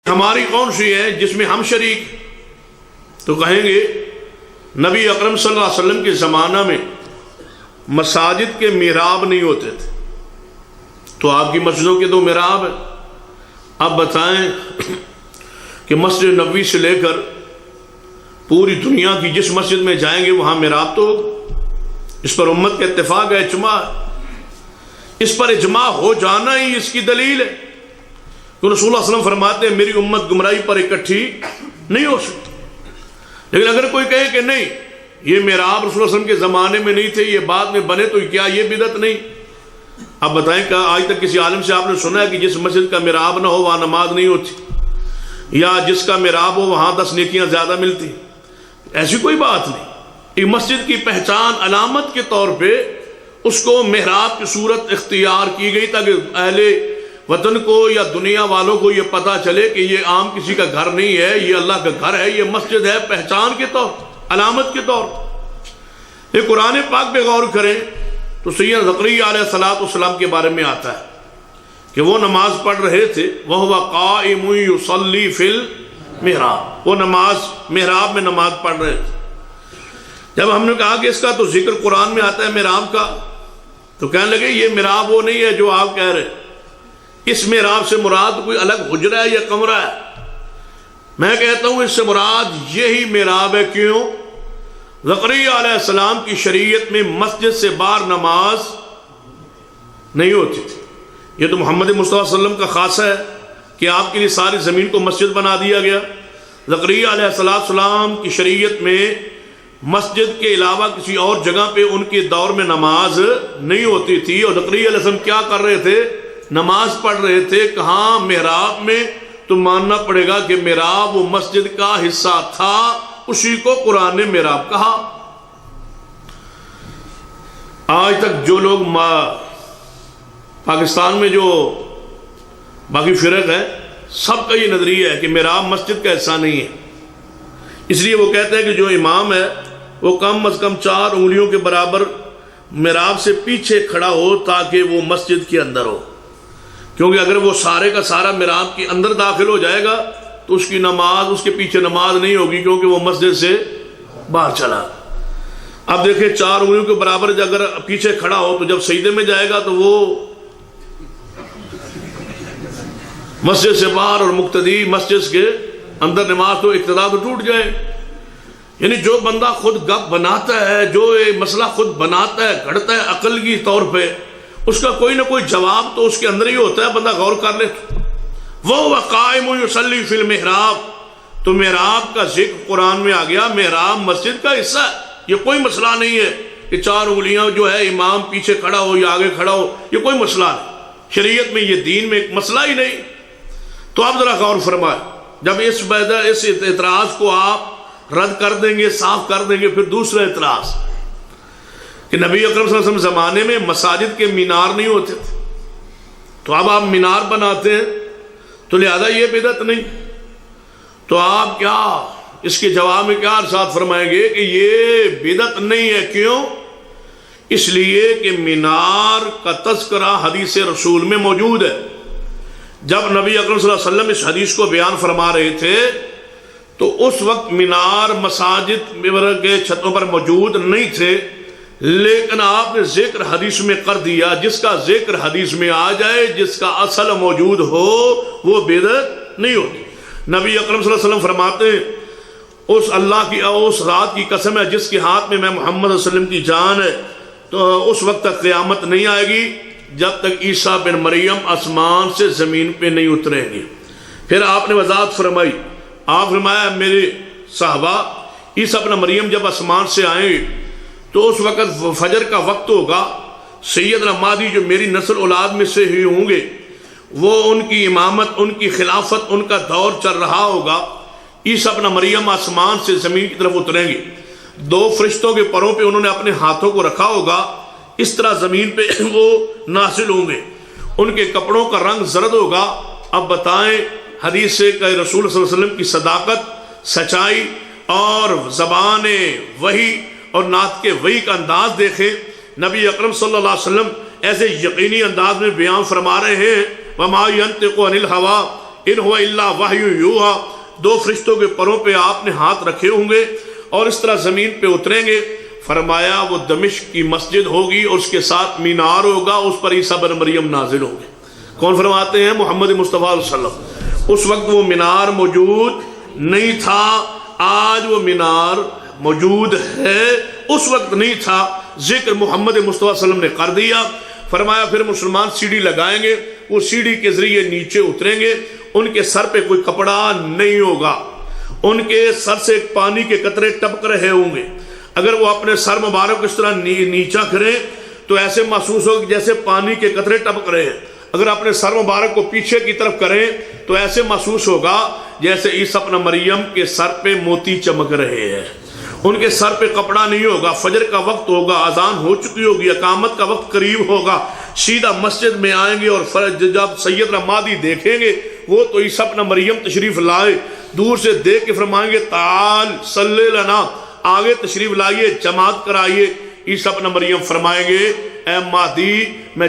ہماری کون سی ہے جس میں ہم شریک؟ تو کہیں گے نبی اکرم صلی اللہ علیہ وسلم کے زمانہ میں مساجد کے محراب نہیں ہوتے تھے، تو آپ کی مسجدوں کے 2 محراب ہیں۔ اب بتائیں کہ مسجد نبوی سے لے کر پوری دنیا کی جس مسجد میں جائیں گے وہاں محراب تو ہوگا۔ اس پر امت کا اتفاق ہے، اجماع ہے۔ اس پر اجماع ہو جانا ہی اس کی دلیل ہے کہ رسول اللہ صلی اللہ علیہ وسلم فرماتے ہیں میری امت گمراہی پر اکٹھی نہیں ہو سکتی۔ لیکن اگر کوئی کہے کہ نہیں یہ محراب رسول اللہ صلی اللہ علیہ وسلم کے زمانے میں نہیں تھے، یہ بعد میں بنے، تو کیا یہ بدعت نہیں؟ اب بتائیں کہ آج تک کسی عالم سے آپ نے سنا ہے کہ جس مسجد کا محراب نہ ہو وہاں نماز نہیں ہوتی، یا جس کا محراب ہو وہاں 10 نیکیاں زیادہ ملتی؟ ایسی کوئی بات نہیں۔ ایک مسجد کی پہچان علامت کے طور پہ اس کو محراب کی صورت اختیار کی گئی تاکہ اہل وطن کو یا دنیا والوں کو یہ پتا چلے کہ یہ عام کسی کا گھر نہیں ہے، یہ اللہ کا گھر ہے، یہ مسجد ہے، پہچان کے طور، علامت کے طور۔ یہ قرآن پاک پہ غور کریں تو سیدنا زکریا علیہ السلام کے بارے میں آتا ہے کہ وہ نماز پڑھ رہے تھے، وَهُوَ قَائِمٌ يُصَلِّي فِي الْمِحْرَابِ، وہ محراب میں نماز پڑھ رہے تھے۔ جب ہم نے کہا کہ اس کا تو ذکر قرآن میں آتا ہے محراب کا، تو کہنے لگے یہ محراب وہ نہیں ہے جو آپ کہہ رہے، اس محراب سے مراد کوئی الگ حجرہ ہے یا کمرہ ہے؟ میں کہتا ہوں اس سے مراد یہی محراب ہے۔ کیوں؟ زکریا علیہ السلام کی شریعت میں مسجد سے باہر نماز نہیں ہوتی تھی۔ یہ تو محمد مصطفیٰ صلی اللہ علیہ وسلم کا خاصہ ہے کہ آپ کے لیے ساری زمین کو مسجد بنا دیا گیا۔ زکریا علیہ السلام کی شریعت میں مسجد کے علاوہ کسی اور جگہ پہ ان کے دور میں نماز نہیں ہوتی تھی، اور زکریا علیہ السلام کیا کر رہے تھے؟ نماز پڑھ رہے تھے۔ کہاں؟ محراب میں۔ تو ماننا پڑے گا کہ محراب وہ مسجد کا حصہ تھا، اسی کو قرآن نے محراب کہا۔ آج تک جو لوگ پاکستان میں جو باقی فرق ہے، سب کا یہ نظریہ ہے کہ محراب مسجد کا حصہ نہیں ہے۔ اس لیے وہ کہتے ہیں کہ جو امام ہے وہ کم از کم 4 انگلیوں کے برابر محراب سے پیچھے کھڑا ہو تاکہ وہ مسجد کے اندر ہو، کیونکہ اگر وہ سارے کا سارا محراب کے اندر داخل ہو جائے گا تو اس کی نماز، اس کے پیچھے نماز نہیں ہوگی، کیونکہ وہ مسجد سے باہر چلا۔ اب دیکھیں 4 انگلیوں کے برابر اگر پیچھے کھڑا ہو تو جب سجدے میں جائے گا تو وہ مسجد سے باہر، اور مقتدی مسجد کے اندر نماز تو اقتدا تو ٹوٹ جائے۔ یعنی جو بندہ خود گپ بناتا ہے، جو مسئلہ خود بناتا ہے، گھڑتا ہے عقل کی طور پہ، اس کا کوئی نہ کوئی جواب تو اس کے اندر ہی ہوتا ہے، بندہ غور کر لے۔ وہ قائم یصلی فی المحراب، تو محراب کا ذکر قرآن میں آ گیا، محراب مسجد کا حصہ ہے۔ یہ کوئی مسئلہ نہیں ہے کہ 4 انگلیاں جو ہے امام پیچھے کھڑا ہو یا آگے کھڑا ہو، یہ کوئی مسئلہ نہیں شریعت میں، یہ دین میں ایک مسئلہ ہی نہیں۔ تو آپ ذرا غور فرمائیں، جب اس اعتراض کو آپ رد کر دیں گے، صاف کر دیں گے، پھر دوسرا اعتراض کہ نبی اکرم صلی اللہ علیہ وسلم زمانے میں مساجد کے مینار نہیں ہوتے تھے، تو اب آپ مینار بناتے ہیں تو لہذا یہ بدعت نہیں۔ تو آپ کیا اس کے جواب میں کیا ارشاد فرمائیں گے کہ یہ بدعت نہیں ہے؟ کیوں؟ اس لیے کہ مینار کا تذکرہ حدیث رسول میں موجود ہے۔ جب نبی اکرم صلی اللہ علیہ وسلم اس حدیث کو بیان فرما رہے تھے تو اس وقت مینار مساجد کے چھتوں پر موجود نہیں تھے، لیکن آپ نے ذکر حدیث میں کر دیا۔ جس کا ذکر حدیث میں آ جائے، جس کا اصل موجود ہو، وہ بدعت نہیں ہوتی۔ نبی اکرم صلی اللہ علیہ وسلم فرماتے ہیں اس اللہ کی اس ذات کی قسم ہے جس کے ہاتھ میں محمد صلی اللہ علیہ وسلم کی جان ہے، تو اس وقت تک قیامت نہیں آئے گی جب تک عیسیٰ بن مریم آسمان سے زمین پہ نہیں اتریں گے۔ پھر آپ نے وضاحت فرمائی، آپ فرمایا میرے صحابہ، عیسیٰ بن مریم جب آسمان سے آئیں تو اس وقت فجر کا وقت ہوگا، سیدنا مہدی جو میری نسل اولاد میں سے ہی ہوں گے، وہ ان کی امامت، ان کی خلافت، ان کا دور چل رہا ہوگا۔ عیسیٰ ابن مریم آسمان سے زمین کی طرف اتریں گے، 2 فرشتوں کے پروں پہ انہوں نے اپنے ہاتھوں کو رکھا ہوگا، اس طرح زمین پہ وہ نازل ہوں گے، ان کے کپڑوں کا رنگ زرد ہوگا۔ اب بتائیں حدیث سے کہ رسول صلی اللہ علیہ وسلم کی صداقت، سچائی اور زبان وحی اور نعت کے وحی کا انداز دیکھیں۔ نبی اکرم صلی اللہ علیہ وسلم ایسے یقینی انداز میں بیان فرما رہے ہیں، وَمَا يَنْتِقُ عَنِ الْهَوَىٰ، ان ہوا الا وحی یوحا، 2 فرشتوں کے پروں پہ آپ نے ہاتھ رکھے ہوں گے اور اس طرح زمین پہ اتریں گے۔ فرمایا وہ دمشق کی مسجد ہوگی اور اس کے ساتھ مینار ہوگا، اس پر عیسیٰ بن مریم نازل ہوں گے۔ کون فرماتے ہیں؟ محمد مصطفیٰ صلی اللہ علیہ وسلم۔ اس وقت وہ مینار موجود نہیں تھا، آج وہ مینار موجود ہے، اس وقت نہیں تھا، ذکر محمد مصطفیٰ صلی اللہ علیہ وسلم نے کر دیا۔ فرمایا پھر مسلمان سیڑھی لگائیں گے، وہ سیڑھی کے ذریعے نیچے اتریں گے، ان کے سر پہ کوئی کپڑا نہیں ہوگا، ان کے سر سے پانی کے قطرے ٹپک رہے ہوں گے۔ اگر وہ اپنے سر مبارک اس طرح نیچا کریں تو ایسے محسوس ہوگا جیسے پانی کے قطرے ٹپک رہے ہیں۔ اگر اپنے سر مبارک کو پیچھے کی طرف کریں تو ایسے محسوس ہوگا جیسے عیسیٰ ابن مریم کے سر پہ موتی چمک رہے ہیں۔ ان کے سر پہ کپڑا نہیں ہوگا، فجر کا وقت ہوگا، اذان ہو چکی ہوگی، اقامت کا وقت قریب ہوگا، سیدھا مسجد میں آئیں گے اور جب سیدنا مہدی دیکھیں گے وہ تو عیسیٰ ابن مریم تشریف لائے، دور سے دیکھ کے فرمائیں گے تعال صلی لنا، آگے تشریف لائیے، جماعت کرائیے۔ عیسیٰ ابن مریم فرمائیں گے اے مہدی میں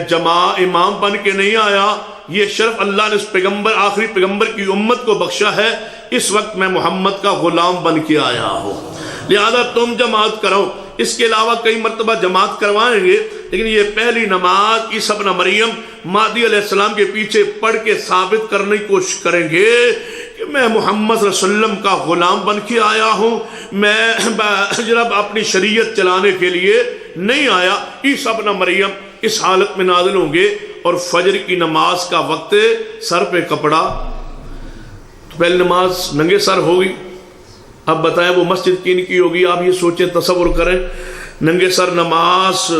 امام بن کے نہیں آیا، یہ شرف اللہ نے اس پیغمبر، آخری پیغمبر کی امت کو بخشا ہے، اس وقت میں محمد کا غلام بن کے آیا ہوں، لہذا تم جماعت کرو۔ اس کے علاوہ کئی مرتبہ جماعت کروائیں گے، لیکن یہ پہلی نماز عیسیٰ ابن مریم مہدی علیہ السلام کے پیچھے پڑھ کے ثابت کرنے کی کوشش کریں گے کہ میں محمد صلی اللہ علیہ وسلم کا غلام بن کے آیا ہوں، میں جناب اپنی شریعت چلانے کے لیے نہیں آیا۔ عیسیٰ ابن مریم اس حالت میں نازل ہوں گے اور فجر کی نماز کا وقت، سر پہ کپڑا، تو پہلی نماز ننگے سر ہوگی۔ اب بتائیں وہ مسجد کن کی ہوگی؟ آپ یہ سوچیں، تصور کریں، ننگے سر نماز،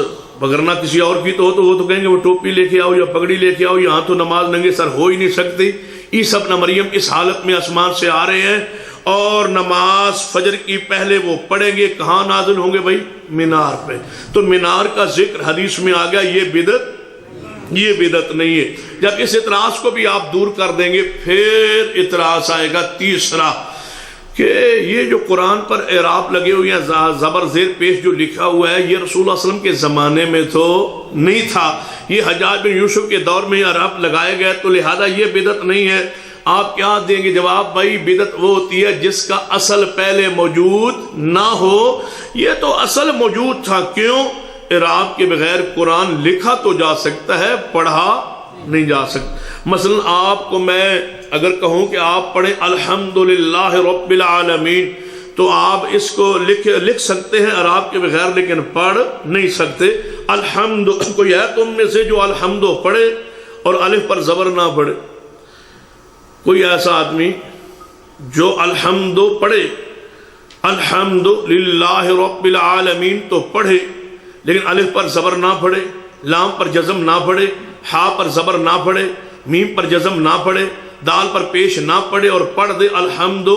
وگرنہ کسی اور کی تو ہو تو وہ تو کہیں گے وہ ٹوپی لے کے آؤ یا پگڑی لے کے آؤ، یہاں تو نماز ننگے سر ہو ہی نہیں سکتی۔ عیسیٰ ابن مریم اس حالت میں آسمان سے آ رہے ہیں اور نماز فجر کی پہلے وہ پڑھیں گے، کہاں نازل ہوں گے بھائی؟ مینار پہ۔ تو مینار کا ذکر حدیث میں آ گیا، یہ بدعت نہیں ہے۔ جب اس اعتراض کو بھی آپ دور کر دیں گے پھر اعتراض آئے گا تیسرا، کہ یہ جو قرآن پر اعراب لگے ہوئے ہیں، زبر زیر پیش جو لکھا ہوا ہے، یہ رسول اللہ علیہ وسلم کے زمانے میں تو نہیں تھا، یہ حجاج بن یوسف کے دور میں اعراب لگائے گئے، تو لہذا یہ بدعت نہیں ہے۔ آپ کیا دیں گے جواب؟ بھائی بدعت وہ ہوتی ہے جس کا اصل پہلے موجود نہ ہو، یہ تو اصل موجود تھا، کیوں؟ اعراب کے بغیر قرآن لکھا تو جا سکتا ہے، پڑھا نہیں جا سکتا۔ مثلا آپ کو میں اگر کہوں کہ آپ پڑھیں الحمدللہ رب العالمین، تو آپ اس کو لکھ سکتے ہیں اعراب کے بغیر، لیکن پڑھ نہیں سکتے۔ الحمد، کوئی ہے تم میں سے جو الحمد پڑھے اور الف پر زبر نہ پڑھے؟ کوئی ایسا آدمی جو الحمد پڑھے، الحمدللہ رب العالمین تو پڑھے، لیکن الف پر زبر نہ پڑھے، لام پر جزم نہ پڑھے، ہا پر زبر نہ پڑھے، میم پر جزم نہ پڑھے، دال پر پیش نہ پڑھے اور پڑھ دے الحمد،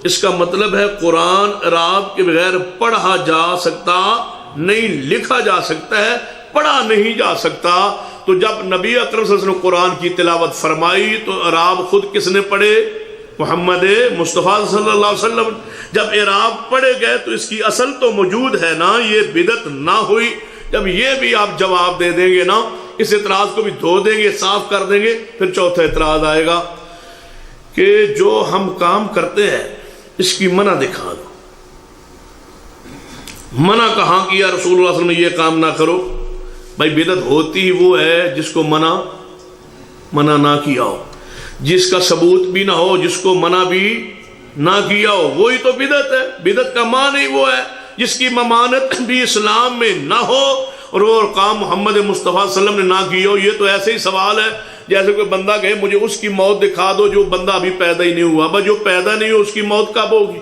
اس کا مطلب ہے قرآن اعراب کے بغیر پڑھا جا سکتا نہیں، لکھا جا سکتا ہے، پڑھا نہیں جا سکتا۔ تو جب نبی اکرم صلی اللہ علیہ وسلم قرآن کی تلاوت فرمائی تو اعراب خود کس نے پڑھے؟ محمد مصطفیٰ صلی اللہ علیہ وسلم۔ جب اعراب پڑھے گئے تو اس کی اصل تو موجود ہے نا، یہ بدعت نہ ہوئی۔ جب یہ بھی آپ جواب دے دیں گے نا، اس اعتراض کو بھی دھو دیں گے، صاف کر دیں گے، پھر چوتھا اعتراض آئے گا کہ جو ہم کام کرتے ہیں اس کی منع دکھا دو۔ منع کہاں کیا رسول اللہ صلی اللہ علیہ وسلم نے یہ کام نہ کرو؟ بھائی بدعت ہوتی وہ ہے جس کو منع نہ کیا ہو، جس کا ثبوت بھی نہ ہو، جس کو منع بھی نہ کیا ہو، وہی تو بدعت ہے۔ بدعت کا معنی وہ ہے جس کی ممانت بھی اسلام میں نہ ہو اور وہ کام محمد مصطفیٰ صلی اللہ علیہ وسلم نے نہ کیا ہو۔ یہ تو ایسے ہی سوال ہے جیسے کوئی بندہ کہے مجھے اس کی موت دکھا دو جو بندہ ابھی پیدا ہی نہیں ہوا۔ بھائی جو پیدا نہیں ہو اس کی موت کب ہوگی؟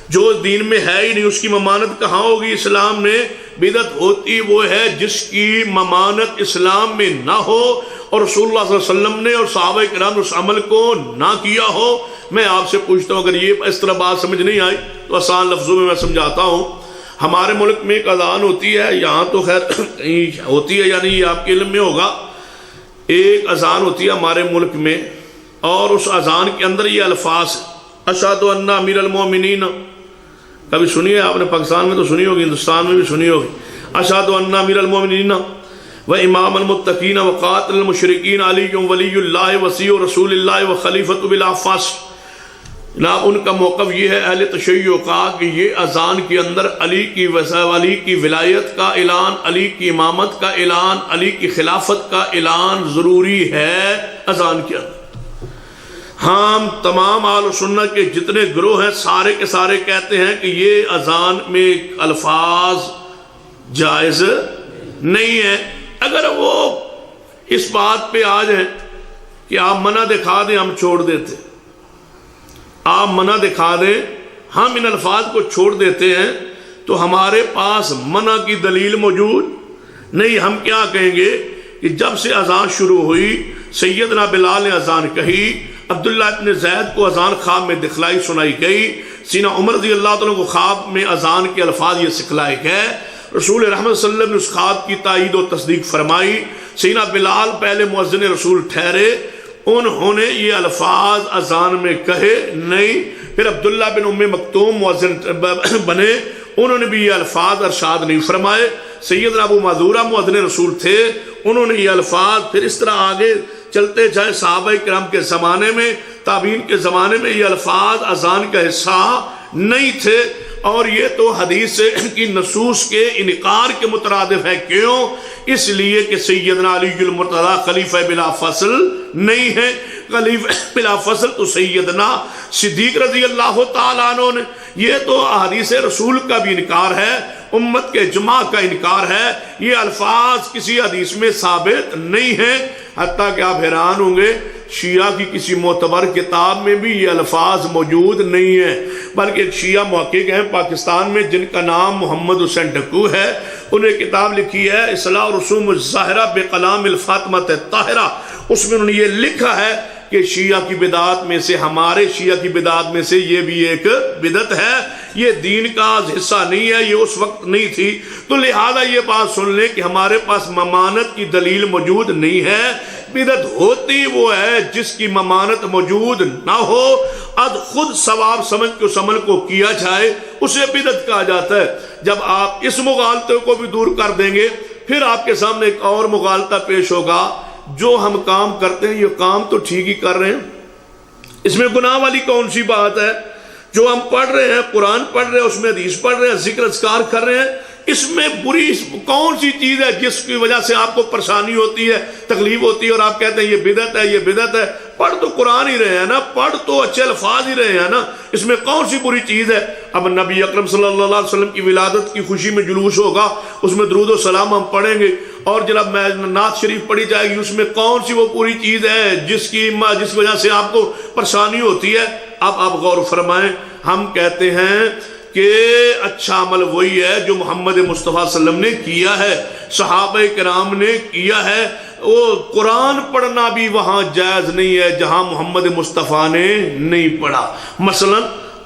جو دین میں ہے ہی نہیں اس کی ممانت کہاں ہوگی اسلام میں؟ بدعت ہوتی وہ ہے جس کی ممانت اسلام میں نہ ہو اور رسول اللہ صلی اللہ علیہ وسلم نے اور صحابہ کرام اس عمل کو نہ کیا ہو۔ میں آپ سے پوچھتا ہوں، اگر یہ اس طرح بات سمجھ نہیں آئی تو آسان لفظوں میں سمجھاتا ہوں۔ ہمارے ملک میں ایک اذان ہوتی ہے، یہاں تو خیر ہوتی ہے یا نہیں یہ آپ کے علم میں ہوگا، ایک اذان ہوتی ہے ہمارے ملک میں اور اس اذان کے اندر یہ الفاظ اشہد ان امیر المومنین، کبھی سنی ہے آپ نے؟ پاکستان میں تو سنی ہوگی، ہندوستان میں بھی سنی ہوگی، اشہد ان امیر المومنین وإمام المتقین وقاتل المشرکین علی ولی اللہ وصی رسول اللہ وخلیفۃ بلا فصل۔ جناب ان کا موقف یہ ہے اہل تشیع کا کہ یہ اذان کے اندر علی کی ولایت کا اعلان، علی کی امامت کا اعلان، علی کی خلافت کا اعلان ضروری ہے اذان کے اندر۔ ہم تمام اہل سنت کے جتنے گروہ ہیں سارے کے سارے کہتے ہیں کہ یہ اذان میں الفاظ جائز نہیں ہے۔ اگر وہ اس بات پہ آ جائیں کہ آپ منع دکھا دیں ہم چھوڑ دیتے، آپ منع دکھا دیں ہم ان الفاظ کو چھوڑ دیتے ہیں، تو ہمارے پاس منع کی دلیل موجود نہیں۔ ہم کیا کہیں گے کہ جب سے اذان شروع ہوئی سیدنا بلال نے اذان کہی، عبداللہ ابن زید کو اذان خواب میں دکھلائی سنائی گئی، سیدنا عمر رضی اللہ تعالیٰ کو خواب میں اذان کے الفاظ یہ سکھلائے گئے، رسول رحمت صلی اللہ علیہ وسلم نے اس خواب کی تائید و تصدیق فرمائی، سیدنا بلال پہلے مؤذن رسول ٹھہرے، انہوں نے یہ الفاظ اذان میں کہے نہیں، پھر عبداللہ بن ام مکتوم مؤذن بنے، انہوں نے بھی یہ الفاظ ارشاد نہیں فرمائے، سیدنا ابو معذورہ مؤذن رسول تھے، انہوں نے یہ الفاظ، پھر اس طرح آگے چلتے جائے صحابہ کرام کے زمانے میں، تابعین کے زمانے میں یہ الفاظ اذان کا حصہ نہیں تھے، اور یہ تو حدیث کی نصوص کے انکار کے مترادف ہے۔ کیوں؟ اس لیے کہ سیدنا علی المرتضیٰ خلیفہ بلا فصل نہیں ہے، خلیفہ بلا فصل تو سیدنا صدیق رضی اللہ تعالیٰ عنہ نے۔ یہ تو حدیث رسول کا بھی انکار ہے، امت کے اجماع کا انکار ہے، یہ الفاظ کسی حدیث میں ثابت نہیں ہیں، حتیٰ کہ آپ حیران ہوں گے شیعہ کی کسی معتبر کتاب میں بھی یہ الفاظ موجود نہیں ہیں، بلکہ ایک شیعہ محقق ہیں پاکستان میں جن کا نام محمد حسین ڈکو ہے، انہیں کتاب لکھی ہے اصلاح رسوم الظاہرہ بکلام الفاطمۃ الطاہرہ، اس میں انہوں نے یہ لکھا ہے کہ شیعہ کی بدعات میں سے، ہمارے شیعہ کی بدعات میں سے یہ بھی ایک بدعت ہے، یہ دین کا حصہ نہیں ہے، یہ اس وقت نہیں تھی، تو لہذا یہ بات سن لیں کہ ہمارے پاس ممانت کی دلیل موجود نہیں ہے۔ بدعت ہوتی وہ ہے جس کی ممانت موجود نہ ہو، اد خود ثواب سمجھ کے اس عمل کو کیا جائے، اسے بدعت کہا جاتا ہے۔ جب آپ اس مغالطے کو بھی دور کر دیں گے، پھر آپ کے سامنے ایک اور مغالطہ پیش ہوگا، جو ہم کام کرتے ہیں یہ کام تو ٹھیک ہی کر رہے ہیں، اس میں گناہ والی کون سی بات ہے؟ جو ہم پڑھ رہے ہیں، قرآن پڑھ رہے ہیں، اس میں حدیث پڑھ رہے ہیں، ذکر اذکار کر رہے ہیں، اس میں بری کون سی چیز ہے جس کی وجہ سے آپ کو پریشانی ہوتی ہے، تکلیف ہوتی ہے، اور آپ کہتے ہیں یہ بدعت ہے، یہ بدعت ہے؟ پڑھ تو قرآن ہی رہے ہیں نا، پڑھ تو اچھے الفاظ ہی رہے ہیں نا، اس میں کون سی بری چیز ہے؟ اب نبی اکرم صلی اللہ علیہ وسلم کی ولادت کی خوشی میں جلوس ہوگا، اس میں درود و سلام ہم پڑھیں گے، اور جناب نعت شریف پڑھی جائے گی، اس میں کون سی وہ پوری چیز ہے جس وجہ سے آپ کو پریشانی ہوتی ہے؟ اب آپ غور فرمائیں، ہم کہتے ہیں کہ اچھا عمل وہی ہے جو محمد مصطفیٰ صلی اللہ علیہ وسلم نے کیا ہے، صحابہ کرام نے کیا ہے، وہ قرآن پڑھنا بھی وہاں جائز نہیں ہے جہاں محمد مصطفیٰ نے نہیں پڑھا۔ مثلا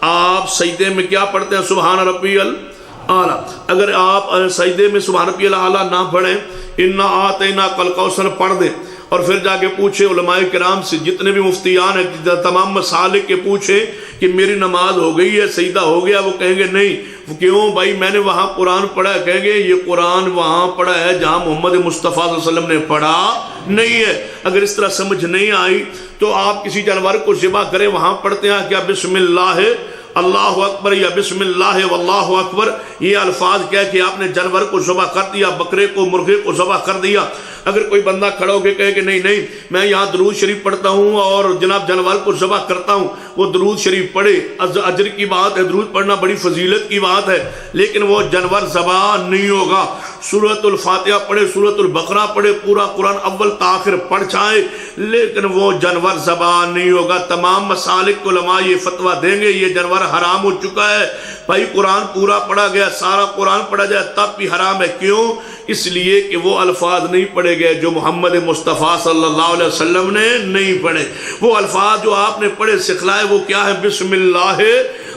آپ سجدے میں کیا پڑھتے ہیں؟ سبحان ربی الاعلیٰ، اگر آپ سجدے میں سبحان ربی الاعلیٰ نہ پڑھیں، انا اعطیناک الکوثر پڑھ دیں، اور پھر جا کے پوچھے علماء کرام سے، جتنے بھی مفتیان ہیں تمام مسالک کے پوچھیں کہ میری نماز ہو گئی ہے، سجدہ ہو گیا، وہ کہیں گے نہیں، کیوں بھائی میں نے وہاں قرآن پڑھا ہے، کہیں گے یہ قرآن وہاں پڑھا ہے جہاں محمد مصطفیٰ صلی اللہ علیہ وسلم نے پڑھا نہیں ہے۔ اگر اس طرح سمجھ نہیں آئی تو آپ کسی جانور کو ذبح کریں، وہاں پڑھتے ہیں کیا بسم اللہ اللہ اکبر یا بسم اللہ واللہ اکبر، یہ الفاظ کہہ کہ آپ نے جانور کو ذبح کر دیا، بکرے کو مرغے کو ذبح کر دیا۔ اگر کوئی بندہ کھڑا ہو کے کہے کہ نہیں میں یہاں درود شریف پڑھتا ہوں اور جناب جانور کو ذبح کرتا ہوں، وہ درود شریف پڑھے، اجر کی بات ہے، درود پڑھنا بڑی فضیلت کی بات ہے، لیکن وہ جانور ذبح نہیں ہوگا۔ سورۃ الفاتحہ پڑھے، سورۃ البقرہ پڑھے، پورا قرآن اول تاخر پڑھ جائے، لیکن وہ جانور ذبح نہیں ہوگا۔ تمام مسالک کو علماء یہ فتویٰ دیں گے یہ جانور حرام ہو چکا ہے۔ بھائی قرآن پورا پڑھا گیا، سارا قرآن پڑھا جائے تب بھی حرام ہے۔ کیوں؟ اس لیے کہ وہ الفاظ نہیں پڑھے گئے جو محمد مصطفیٰ صلی اللہ علیہ وسلم نے نہیں پڑھے۔ وہ الفاظ جو آپ نے پڑھے سکھلائے وہ کیا ہے؟ بسم اللہ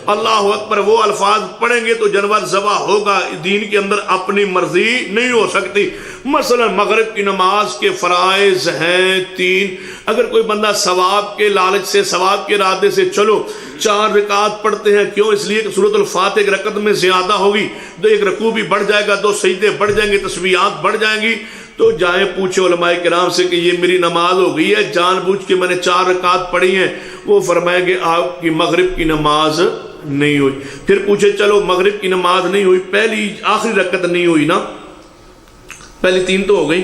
اللہ اکبر۔ وہ الفاظ پڑھیں گے تو جانور ذبح ہوگا، دین کے اندر اپنی مرضی نہیں ہو سکتی۔ مثلا مغرب کی نماز کے فرائض ہیں 3، اگر کوئی بندہ ثواب کے لالچ سے، ثواب کے ارادے سے چلو 4 رکعت پڑھتے ہیں، کیوں؟ اس لیے کہ سورۃ الفاتحہ ایک رکعت میں زیادہ ہوگی، تو ایک رکوع بھی بڑھ جائے گا، 2 سجدے بڑھ جائیں گے، تسبیحات بڑھ جائیں گی، تو جائیں پوچھے علماء کرام سے کہ یہ میری نماز ہو گئی ہے، جان بوجھ کے میں نے 4 رکعت پڑھی ہیں، وہ فرمائیں گے آپ کی مغرب کی نماز نہیں ہوئی۔ پھر پوچھے چلو مغرب کی نماز نہیں ہوئی، پہلی آخری رکعت نہیں ہوئی نا، پہلی 3 تو ہو گئی،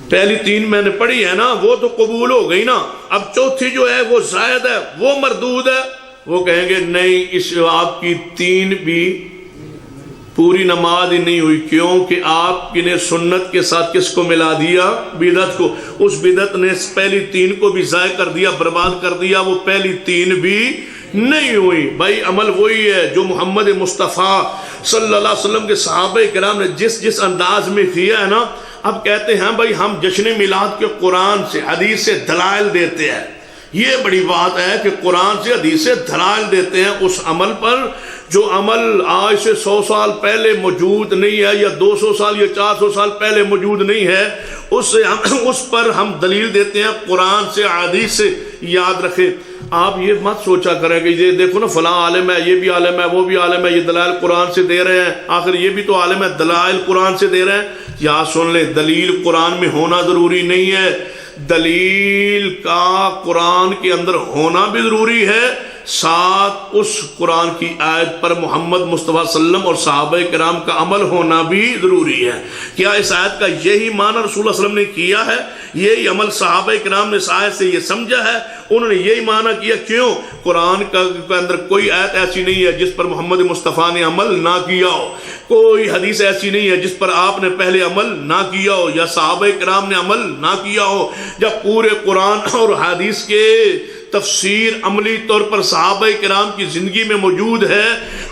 پہلی 3 میں نے پڑھی ہے نا، وہ تو قبول ہو گئی نا، اب چوتھی جو ہے وہ زائد ہے، وہ مردود ہے۔ وہ کہیں گے نہیں، اس آپ کی 3 بھی پوری نماز ہی نہیں ہوئی، کیوں کہ آپ نے سنت کے ساتھ کس کو ملا دیا؟ بدعت کو۔ اس بدعت نے پہلی 3 کو بھی ضائع کر دیا، برباد کر دیا، وہ پہلی 3 بھی نہیں ہوئی۔ بھائی عمل وہی ہے جو محمد مصطفیٰ صلی اللہ علیہ وسلم کے صحابہ کرام نے جس انداز میں کیا ہے نا۔ اب کہتے ہیں بھائی ہم جشن میلاد کے قرآن سے حدیث سے دلائل دیتے ہیں، یہ بڑی بات ہے کہ قرآن سے حدیث سے دلائل دیتے ہیں اس عمل پر جو عمل آج سے 100 سال پہلے موجود نہیں ہے، یا 200 سال یا 400 سال پہلے موجود نہیں ہے، اس پر ہم دلیل دیتے ہیں قرآن سے حدیث سے۔ یاد رکھیں، آپ یہ مت سوچا کریں کہ یہ دیکھو نا فلاں عالم ہے، یہ بھی عالم ہے، وہ بھی عالم ہے، یہ دلائل قرآن سے دے رہے ہیں، آخر یہ بھی تو عالم ہے، دلائل قرآن سے دے رہے ہیں۔ یا سن لیں، دلیل قرآن میں ہونا ضروری نہیں ہے، دلیل کا قرآن کے اندر ہونا بھی ضروری ہے، ساتھ اس قرآن کی آیت پر محمد مصطفیٰ صلی اللہ علیہ وسلم اور صحابہ کرام کا عمل ہونا بھی ضروری ہے۔ کیا اس آیت کا یہی معنی رسول اللہ صلی اللہ علیہ وسلم نے کیا ہے؟ یہی عمل صحابہ کرام نے اس آیت سے یہ سمجھا ہے؟ انہوں نے یہی معنی کیا؟ کیوں؟ قرآن کے اندر کوئی آیت ایسی نہیں ہے جس پر محمد مصطفیٰ نے عمل نہ کیا ہو، کوئی حدیث ایسی نہیں ہے جس پر آپ نے پہلے عمل نہ کیا ہو یا صحابہ کرام نے عمل نہ کیا ہو۔ جب پورے قرآن اور حدیث کے تفسیر عملی طور پر صحابہ کرام کی زندگی میں موجود ہے،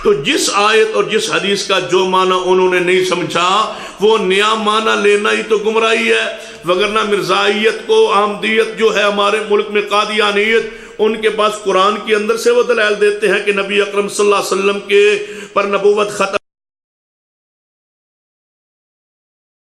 تو جس آیت اور جس حدیث کا جو معنی انہوں نے نہیں سمجھا، وہ نیا معنی لینا ہی تو گمراہی ہے۔ وگرنہ مرزائیت کو احمدیت جو ہے ہمارے ملک میں قادیانیت، ان کے پاس قرآن کے اندر سے وہ دلائل دیتے ہیں کہ نبی اکرم صلی اللہ علیہ وسلم کے پر نبوت ختم